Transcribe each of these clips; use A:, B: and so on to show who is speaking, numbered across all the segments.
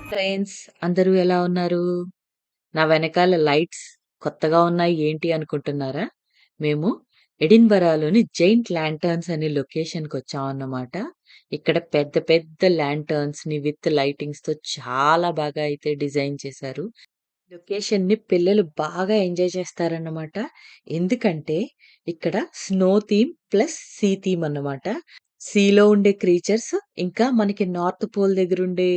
A: Friends, అందరూ ఎలా ఉన్నారు? నా వెనకాల లైట్స్ కొత్తగా ఉన్నాయి ఏంటి అనుకుంటున్నారా? మేము ఎడిన్‌బరాలోని జెయింట్ ల్యాంటర్న్స్ అనే లొకేషన్‌కొచ్చామన్నమాట. ఇక్కడ పెద్ద పెద్ద ల్యాంటర్న్స్‌ని విత్ లైటింగ్స్‌తో చాలా బాగా అయితే డిజైన్ చేశారు. లొకేషన్‌ని పిల్లలు బాగా ఎంజాయ్ చేస్తారన్నమాట. ఎందుకంటే ఇక్కడ snow theme plus sea theme అన్నమాట. సీలో ఉండే క్రీచర్స్, ఇంకా మనకి నార్త్ పోల్ దగ్గరుండే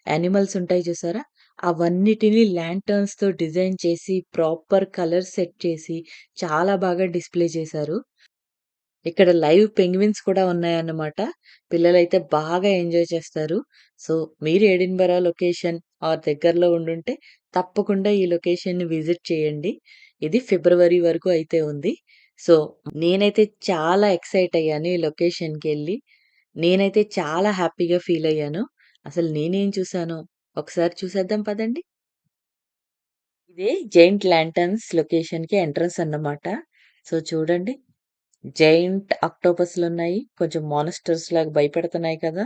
A: యానిమల్స్ ఉంటాయి చూసారా? అవన్నిటిని ల్యాంటర్న్స్‌తో డిజైన్ చేసి, ప్రాపర్ కలర్ సెట్ చేసి, చాలా బాగా డిస్‌ప్లే చేశారు. ఇక్కడ లైవ్ పెంగ్విన్స్ కూడా ఉన్నాయన్నమాట. పిల్లలైతే బాగా ఎంజాయ్ చేస్తారు. సో, మీరు ఎడిన్‌బరా లొకేషన్ దగ్గరలో ఉండుంటే తప్పకుండా ఈ లొకేషన్‌ని విజిట్ చేయండి. ఇది ఫిబ్రవరి వరకు అయితే ఉంది. సో, నేనైతే చాలా ఎక్సైట్ అయ్యాను ఈ లొకేషన్‌కెళ్ళి. నేనైతే చాలా హ్యాపీగా ఫీల్ అయ్యాను. అసలు నేనేం చూసానో ఒకసారి చూసేద్దాం పదండి. ఇదే జెయింట్ ల్యాంటర్న్స్ లొకేషన్‌కి ఎంట్రన్స్ అన్నమాట. సో, చూడండి. జెయింట్ ఆక్టోపస్‌లున్నాయి. కొంచెం మాన్‌స్టర్స్ లాగా భయపెడుతున్నాయి కదా!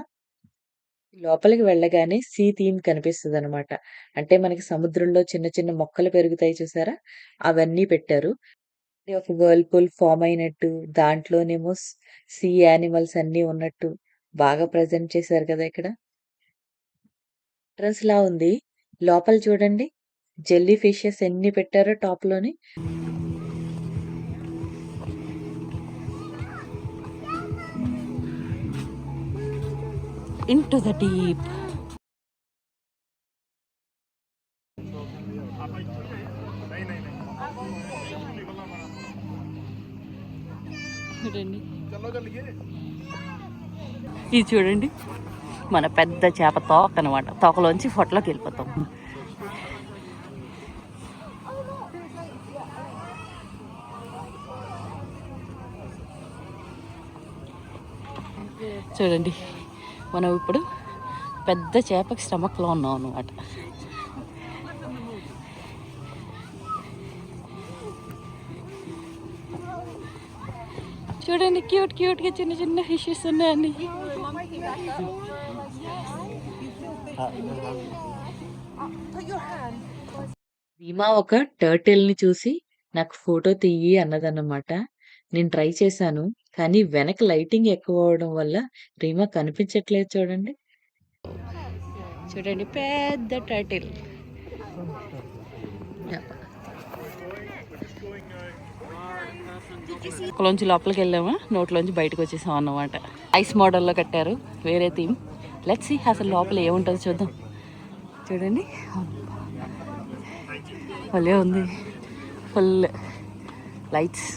A: లోపలికి వెళ్ళగానే సీ థీమ్ కనిపిస్తదనమాట. అంటే మనకి సముద్రంలో చిన్న చిన్న మొక్కలు పెరుగుతాయి చూసారా? అవన్నీ పెట్టారు. ఒక వర్ల్‌పూల్ ఫార్మ్ అయినట్టు, దాంట్లోనేమో సీ యానిమల్స్ అన్నీ ఉన్నట్టు బాగా ప్రెజెంట్ చేశారు కదా ఇక్కడ. ఎంట్రన్స్‌లా ఉంది. లోపల చూడండి. జెల్లీ ఫిషెస్ ఎన్ని పెట్టారో టాప్‌లోని. Into the deep. చూడండి. ఇది చూడండి, మన పెద్ద చేప తోక అనమాట. తోకలోంచి ఫొట్లోకి వెళ్ళిపోతాం. చూడండి, మనం ఇప్పుడు పెద్ద చేపకి స్టమక్లో ఉన్నాం అనమాట. చూడండి, క్యూట్ క్యూట్గా చిన్న చిన్న ఫిషెస్ ఉన్నాయండి. రీమా ఒక టర్టిల్‌ని చూసి నాకు ఫోటో తీయి అన్నదన్నమాట. నేను ట్రై చేశాను. కానీ వెనక లైటింగ్ ఎక్కువ అవ్వడం వల్ల రీమా కనిపించట్లేదు చూడండి. చూడండి, పెద్ద టర్టిల్. లోంచి లోపలికి వెళ్ళామా, నోట్లోంచి బయటకు వచ్చేసాం అన్నమాట. ఐస్ మోడల్లో కట్టారు, వేరే థీమ్. లెట్స్ సీ అసలు లోపల ఏముంటుందో చూద్దాం. చూడండి, భలే ఉంది. Full lights.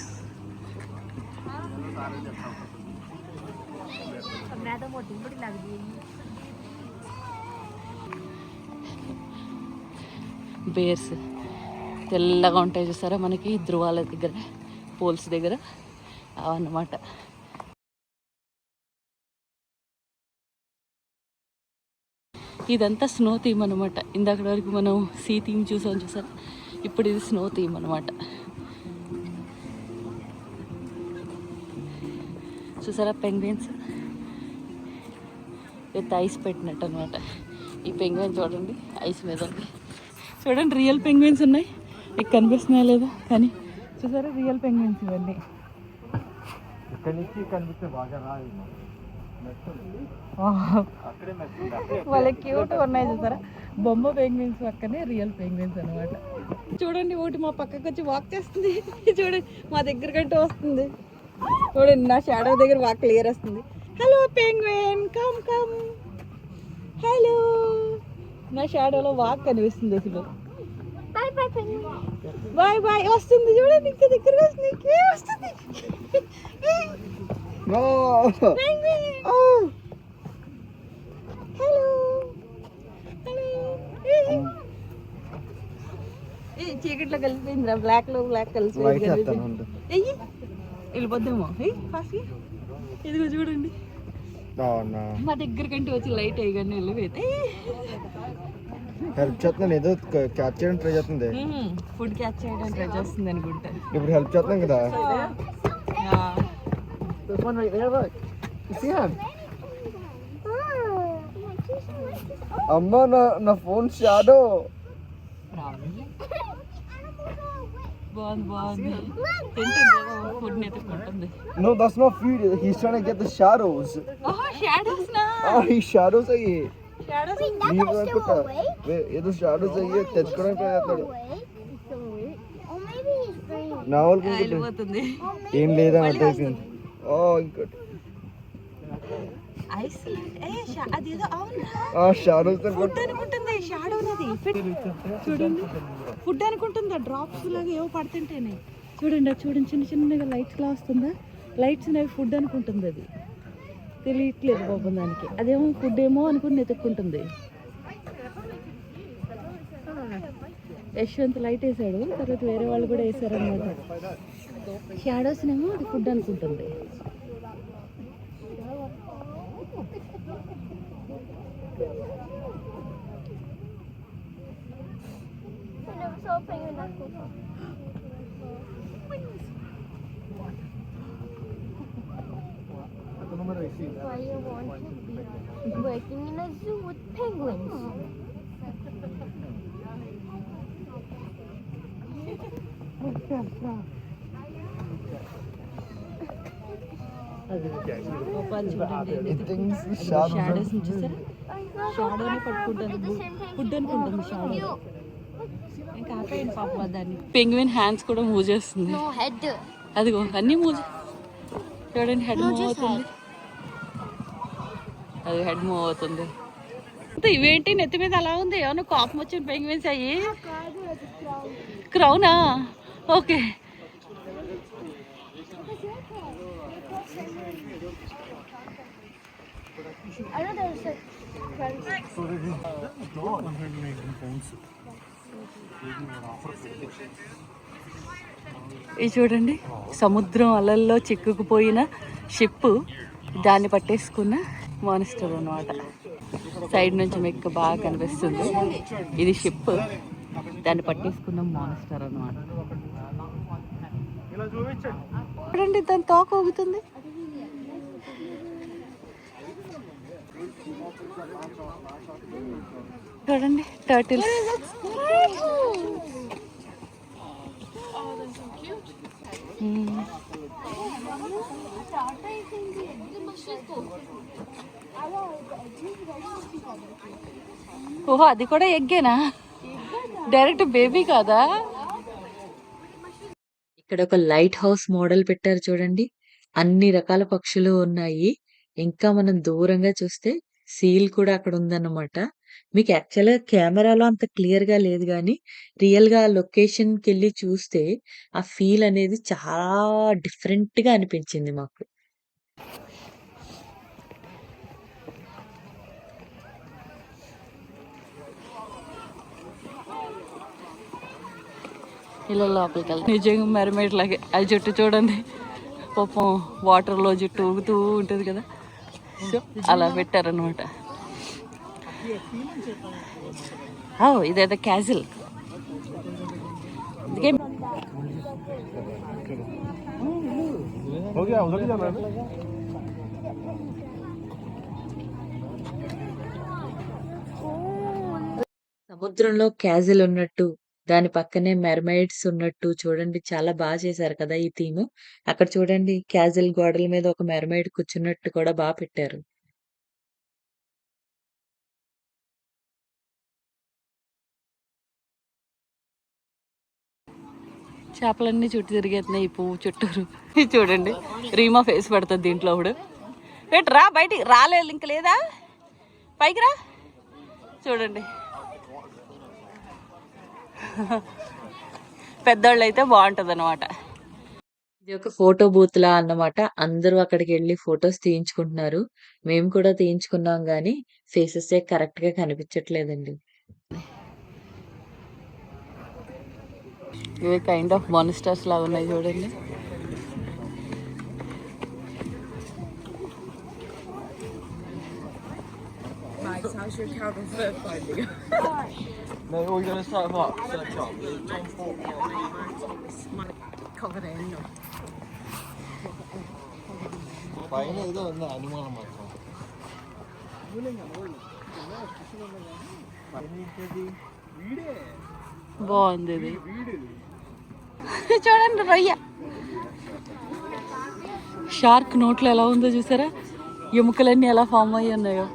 A: బేర్స్ తెల్లగా ఉంటాయి చూసారా, మనకి ధృవాల దగ్గర, పోల్స్ దగ్గర అవన్నమాట. ఇదంతా స్నో థీమ్ అనమాట. ఇందాక వరకు మనం సీ థీమ్ చూసాం చూసారా, ఇప్పుడు ఇది స్నో థీమ్ అనమాట. చూసారా పెంగ్విన్స్ విత్ ఐస్ పెట్టినట్టు అనమాట. ఈ పెంగ్విన్ చూడండి, ఐస్ మీద ఉంది. చూడండి, రియల్ పెంగ్విన్స్ ఉన్నాయి. మీకు కనిపిస్తున్నాయా లేదా కానీ, చూసారా రియల్ పెంగ్విన్స్ ఇవన్నీ. వాళ్ళకి క్యూట్ ఉన్నాయి చూసారా, బొమ్మ పెంగ్విన్స్ పక్కనే రియల్ పెంగ్విన్స్ అనమాట. చూడండి, ఒకటి మా పక్కకు వచ్చి వాక్ చేస్తుంది. చూడండి, మా దగ్గర కంటే వస్తుంది. చూడండి, నా షాడో దగ్గర వాక్ క్లియర్ వస్తుంది. Hello penguin, come come. Hello, నా షాడోలో వాక్ కనిపిస్తుంది అసలు. బాయ్ బాయ్ వస్తుంది చూడండి, ఇంకా దగ్గర వస్తుంది. చీకట్లో కలిసిపోయిందిరా, బ్లాక్ లో బ్లాక్ కలిసిపోయింది. వెళ్ళిపోద్దామో ఫాస్ట్. ఇదిగో చూడండి, మా దగ్గర కంటే వచ్చి లైట్ అయ్యగానే వెళ్ళిపోతే
B: హెల్ప్ చేస్తున్నాను. ఏదో క్యాచ్ చేయడం ట్రై చేస్తుంది.
A: ఫుడ్ క్యాచ్ చేయడానికి ట్రై చేస్తుంది అనుకుంటా.
B: ఇప్పుడు హెల్ప్ చేస్తున్నాం కదా. అమ్మ నా ఫోన్ షాడో.
A: బాగుంది food ఎత్తుకుంటుంది.
B: No, that's not food. He's trying to get the shadows.
A: Shadows నా
B: ఈ షాడోస్ అయ్యి
A: షాడోస్
B: ఏదో షాడోస్ అయ్యి తెచ్చుకోవడానికి ప్రయత్నాడు. నా వాళ్ళు
A: వెళ్ళిపోతుంది.
B: ఏం లేదా అంటే ఇంకోటి
A: అదేదో
B: షాడోస్
A: ఫుడ్ అనుకుంటుంది. షాడో అనేది చూడండి ఫుడ్ అనుకుంటుందా డ్రాప్స్ లాగా ఏవో పడుతుంటేనే చూడండి అది చూడండి చిన్న చిన్నగా లైట్స్ లా వస్తుందా లైట్స్ అనేవి ఫుడ్ అనుకుంటుంది. అది తెలియట్లేదు పాపం దానికి. అదేమో ఫుడ్ ఏమో అనుకుని ఎత్తుక్కుంటుంది. యశ్వంత్ లైట్ వేసాడు తర్వాత వేరే వాళ్ళు కూడా వేసారు అనమాట. షాడోస్నేమో అది ఫుడ్ అనుకుంటుంది.
C: Why you want to be working in a zoo with penguins?
A: Shadows చూసారా షాడోని పట్టుకుంటుంది ఫుడ్ అనుకుంటుంది షాడో. ఇంకా ఆపేయండి పాప దాన్ని. పెంగ్విన్ హ్యాండ్స్ కూడా మూవ్ చేస్తుంది.
C: No head.
A: అదిగో అన్నీ మూవ్ చూడండి హెడ్ మూవ్ అవుతుంది. అది హెడ్ మూవ్ అవుతుంది. ఇవేంటి నెత్తి మీద అలా ఉంది ఏమన్నా కోపం వచ్చిన పెంగ్విన్స్ అయ్యి క్రౌనా okay.
C: I know there's a
A: ఇది చూడండి సముద్రం అలల్లో చిక్కుకుపోయిన షిప్ దాన్ని పట్టేసుకున్న మాన్స్టర్ అన్నమాట. సైడ్ నుంచి మీకు బాగా కనిపిస్తుంది. ఇది షిప్ దాన్ని పట్టేసుకున్న మాన్స్టర్ అన్నమాట. చూడండి దాని తోక ఊగుతుంది. చూడండి టర్టిల్స్. ఓహో అది కూడా ఎగ్గేనా డైరెక్ట్ బేబీ కాదా. ఇక్కడ ఒక లైట్ హౌస్ మోడల్ పెట్టారు చూడండి. అన్ని రకాల పక్షులు ఉన్నాయి. ఇంకా మనం దూరంగా చూస్తే సీల్ కూడా అక్కడ ఉందన్నమాట. మీకు యాక్చువల్గా కెమెరాలో అంత క్లియర్ గా లేదు కానీ రియల్ గా లొకేషన్ కి వెళ్ళి చూస్తే ఆ ఫీల్ అనేది చాలా డిఫరెంట్ గా అనిపించింది మాకు. ఇలా లోపలికి వెళ్తాం. నిజంగా మెరమైడ్ లాగే అది జుట్టు చూడండి పాపం వాటర్లో జుట్టు ఊగుతూ ఉంటుంది కదా సో అలా పెట్టారనమాట. ఇదేదో క్యాజిల్. సముద్రంలో క్యాజిల్ ఉన్నట్టు దాని పక్కనే మెర్మైడ్స్ ఉన్నట్టు చూడండి చాలా బాగా చేశారు కదా ఈ థీమ్. అక్కడ చూడండి క్యాజిల్ గోడల మీద ఒక మెర్మైడ్ కూర్చున్నట్టు కూడా బాగా పెట్టారు. చేపలన్నీ చుట్టూ తిరిగేస్తున్నాయి ఈ పువ్వు చుట్టూరు. చూడండి రీమా ఫేస్ పెడుతుంది దీంట్లో. ఇప్పుడు పెట్టి రా బయటికి రాలేదు ఇంక లేదా పైకి రా. చూడండి పెద్దోళ్ళు అయితే బాగుంటది అనమాట. ఇది ఒక ఫోటో బూత్ లా అన్నమాట. అందరూ అక్కడికి వెళ్ళి ఫొటోస్ తీయించుకుంటున్నారు. మేము కూడా తీయించుకున్నాం కానీ ఫేసెస్ కరెక్ట్ గా కనిపించట్లేదండి. ఇవి కైండ్ ఆఫ్ మాన్స్టర్స్ లాగా ఉన్నాయి చూడండి.
D: How's your cabin foot finding? No, all you're gonna start what? Search up. John 4. Covered in.
B: పైన ఏదో ఉంది అనుమానం మాత్రం.
A: బాగుంది ఇది. చూడండి రొయ్య. షార్క్ నోట్లో ఎలా ఉందో చూసారా, ఎముకలన్నీ ఎలా ఫామ్ అయ్యి ఉన్నాయో.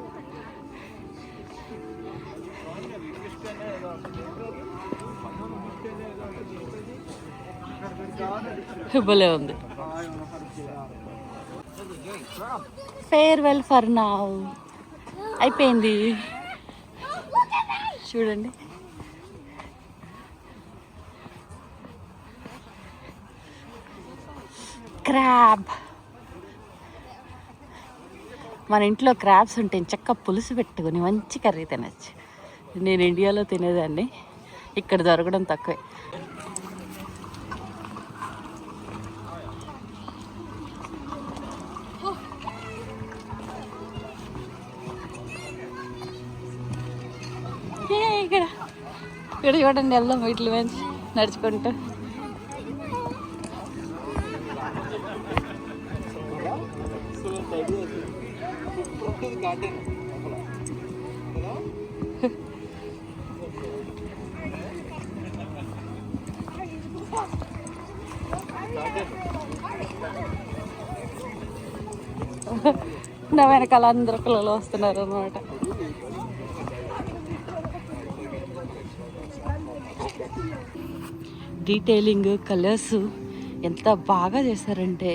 A: భలే ఉంది. ఫేర్వెల్ ఫర్ నౌ అయిపోయింది. చూడండి క్రాబ్. మన ఇంట్లో క్రాబ్స్ ఉంటే చక్క పులుసు పెట్టుకుని మంచి కర్రీ తినచ్చు. నేను ఇండియాలో తినేదాన్ని, ఇక్కడ దొరకడం తక్కువే. ఇక్కడ ఇక్కడ చూడండి, వెళ్దాం వీటి మంచి నడుచుకుంటూ. నా వెనకాల అందరూ పిల్లలు వస్తున్నారు అన్నమాట. డీటెయిలింగ్, కలర్స్ ఎంత బాగా చేశారంటే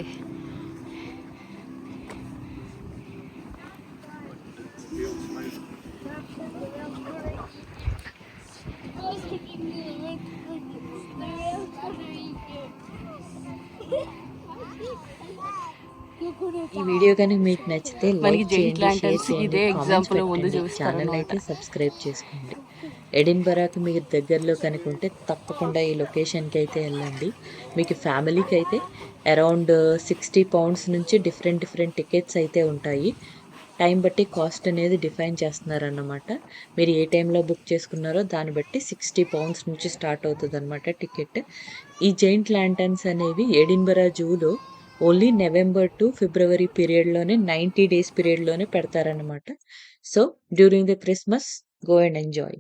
A: ఈ వీడియో కనుక మీకు నచ్చితే లైక్ చేయండి, షేర్ చేయండి, కామెంట్స్ పెట్టండి, ఛానల్ అయితే సబ్స్క్రైబ్ చేసుకోండి. ఎడిన్బరాకి మీకు దగ్గరలో కనుక ఉంటే తప్పకుండా ఈ లొకేషన్కి అయితే వెళ్ళండి. మీకు ఫ్యామిలీకి అయితే అరౌండ్ 60 pounds నుంచి డిఫరెంట్ టికెట్స్ అయితే ఉంటాయి. టైం బట్టి కాస్ట్ అనేది డిఫైన్ చేస్తున్నారన్నమాట. మీరు ఏ టైంలో బుక్ చేసుకున్నారో దాన్ని బట్టి 60 pounds నుంచి స్టార్ట్ అవుతుంది అన్నమాట టికెట్. ఈ జైంట్ ల్యాంటర్న్స్ అనేవి ఎడిన్బరా జూలో ఓన్లీ November to February పీరియడ్లోనే 90 days పీరియడ్లోనే పెడతారన్నమాట. So during the Christmas go and enjoy.